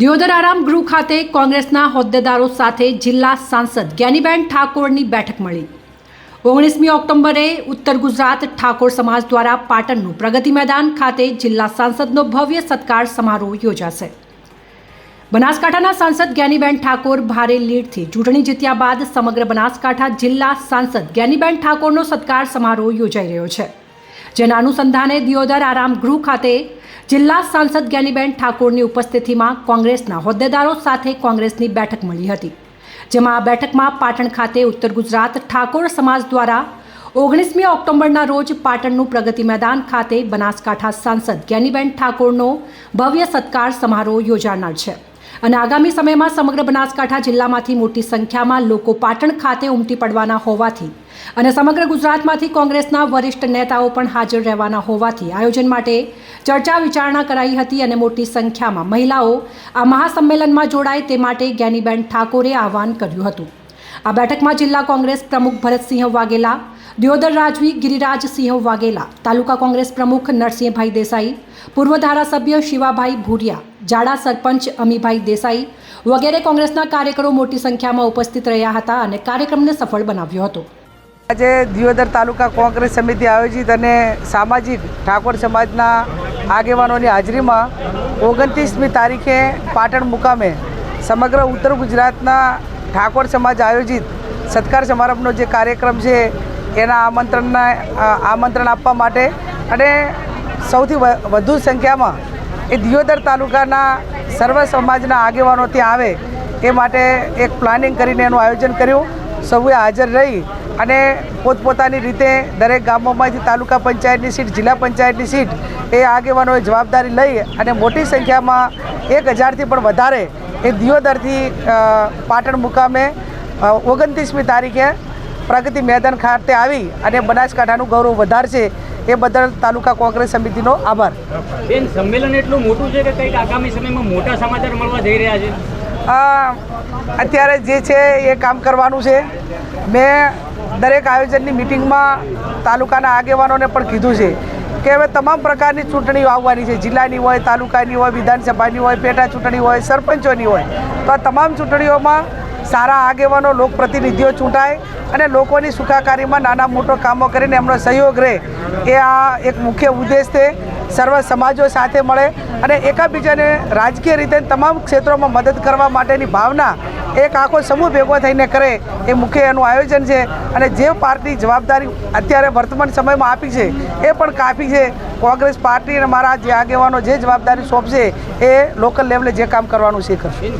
દિયોદર આરામ ગૃહ ખાતે કોંગ્રેસના હોદ્દેદારો સાથે જિલ્લા સાંસદ જ્ઞાનીબેન ઠાકોરની બેઠક મળી। 19મી ઓક્ટોબરે ઉત્તર ગુજરાત ઠાકોર સમાજ દ્વારા પાટણનું પ્રગતિ મેદાન ખાતે જિલ્લા સાંસદનો ભવ્ય સત્કાર સમારોહ યોજાશે। બનાસકાંઠાના સાંસદ જ્ઞાનીબેન ઠાકોર ભારે લીડથી ચૂંટણી જીત્યા બાદ સમગ્ર બનાસકાંઠા જિલ્લા સાંસદ જ્ઞાનીબેન ઠાકોરનો સત્કાર સમારોહ યોજાઈ રહ્યો છે, જેના અનુસંધાને દિયોદર આરામ ગૃહ ખાતે જિલ્લા સાંસદ જ્ઞાનીબેન ઠાકોરની ઉપસ્થિતિમાં કોંગ્રેસના હોદ્દેદારો સાથે કોંગ્રેસની બેઠક મળી હતી, જેમાં આ બેઠકમાં પાટણ ખાતે ઉત્તર ગુજરાત ઠાકોર સમાજ દ્વારા 19મી ઓક્ટોબરના રોજ પાટણનું પ્રગતિ મેદાન ખાતે બનાસકાંઠા સાંસદ જ્ઞાનીબેન ઠાકોરનો ભવ્ય સત્કાર સમારોહ યોજાનાર છે અને આગામી સમયમાં સમગ્ર બનાસકાંઠા જિલ્લામાંથી મોટી સંખ્યામાં લોકો પાટણ ખાતે ઉમટી પડવાના હોવાથી અને સમગ્ર ગુજરાતમાંથી કોંગ્રેસના વરિષ્ઠ નેતાઓ પણ હાજર રહેવાના હોવાથી આયોજન માટે ચર્ચા વિચારણા કરાઈ હતી અને મોટી સંખ્યામાં મહિલાઓ આ મહાસંમેલનમાં જોડાય તે માટે જ્ઞાનીબેન ઠાકોરે આહવાન કર્યું હતું। આ બેઠકમાં જિલ્લા કોંગ્રેસ પ્રમુખ ભરતસિંહ વાઘેલા, દિયોદર રાજવી ગિરિરાજસિંહ વાઘેલા, તાલુકા કોંગ્રેસ પ્રમુખ નરસિંહભાઈ દેસાઈ, પૂર્વ ધારાસભ્ય શિવાભાઈ ભૂરિયા, જાડા સરપંચ અમીભાઈ દેસાઈ વગેરે કોંગ્રેસના કાર્યકરો મોટી સંખ્યામાં ઉપસ્થિત રહ્યા હતા અને કાર્યક્રમને સફળ બનાવ્યો હતો। આજે દિયોદર તાલુકા કોંગ્રેસ સમિતિ આયોજિત અને સામાજિક ઠાકોર સમાજના આગેવાનોની હાજરીમાં 29મી તારીખે પાટણ મુકામે સમગ્ર ઉત્તર ગુજરાતના ઠાકોર સમાજ આયોજિત સત્કાર સમારંભનો જે કાર્યક્રમ છે એના આમંત્રણ આપવા માટે અને સૌથી વધુ સંખ્યામાં એ દિયોદર તાલુકાના સર્વ સમાજના આગેવાનો ત્યાં આવે એ માટે એક પ્લાનિંગ કરીને એનું આયોજન કર્યું। સૌએ હાજર રહી અને પોતપોતાની રીતે દરેક ગામોમાંથી તાલુકા પંચાયતની સીટ, જિલ્લા પંચાયતની સીટ એ આગેવાનોએ જવાબદારી લઈ અને મોટી સંખ્યામાં 1000થી પણ વધારે એ દિયોદરથી પાટણ મુકામે 29મી તારીખે પ્રગતિ મેદાન ખાતે આવી અને બનાસકાંઠાનું ગૌરવ વધારશે એ બદલ તાલુકા કોંગ્રેસ સમિતિનો આભાર। બેન, સંમેલન એટલું મોટું છે કે કંઈક આગામી સમયમાં મોટા સમાચાર મળવા જઈ રહ્યા છે? અત્યારે જે છે એ કામ કરવાનું છે। મેં દરેક આયોજનની મિટિંગમાં તાલુકાના આગેવાનોને પણ કીધું છે કે હવે તમામ પ્રકારની ચૂંટણીઓ આવવાની છે, જિલ્લાની હોય, તાલુકાની હોય, વિધાનસભાની હોય, પેટા ચૂંટણી હોય, સરપંચોની હોય, તો આ તમામ ચૂંટણીઓમાં સારા આગેવાનો, લોકપ્રતિનિધિઓ ચૂંટાય અને લોકોની સુખાકારીમાં નાના મોટો કામો કરીને એમનો સહયોગ રહે એ આ એક મુખ્ય ઉદ્દેશ છે। સર્વ સમાજો સાથે મળે અને એકાબીજાને રાજકીય રીતે તમામ ક્ષેત્રોમાં મદદ કરવા માટેની ભાવના એક આખો સમૂહ ભેગો થઈને કરે એ મુખ્ય એનું આયોજન છે અને જે પાર્ટી જવાબદારી અત્યારે વર્તમાન સમયમાં આપી છે એ પણ કાફી છે। કોંગ્રેસ પાર્ટી અને મારા જે આગેવાનો જે જવાબદારી સોંપશે એ લોકલ લેવલે જે કામ કરવાનું છે કરશે।